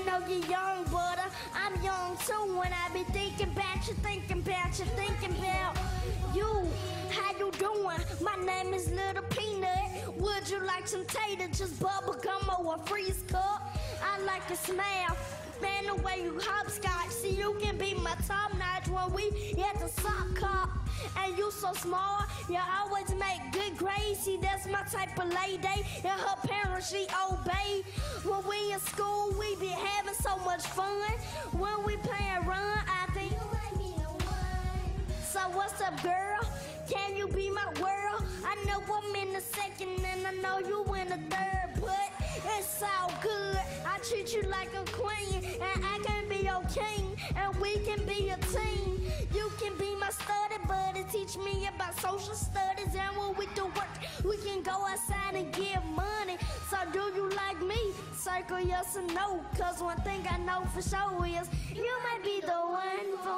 know you're young, but I'm young too. When I be thinking about you, thinking about you, thinking about you. How you doing? My name is Little Peanut. Would you like some tater? Just bubble gum or a freeze cup? I like your smile. Man, the way you hopscotch. See, you can be my top notch when we at the sock cop. And you so smart, you always make good grades. See, that's my type of lady. And her parents, she obey. When we in school, we be having so much fun. When we playing run, I think you like me the one. So what's up, girl? Can you be my world? I know I'm in the second and I know you in the third, but it's all good. I treat you like a queen and I can be your king and we can be a team. You can be my study buddy, teach me about social studies, and when we do work, we can go outside and get money. So do you like me? Circle yes or no, cause one thing I know for sure is you might be the one for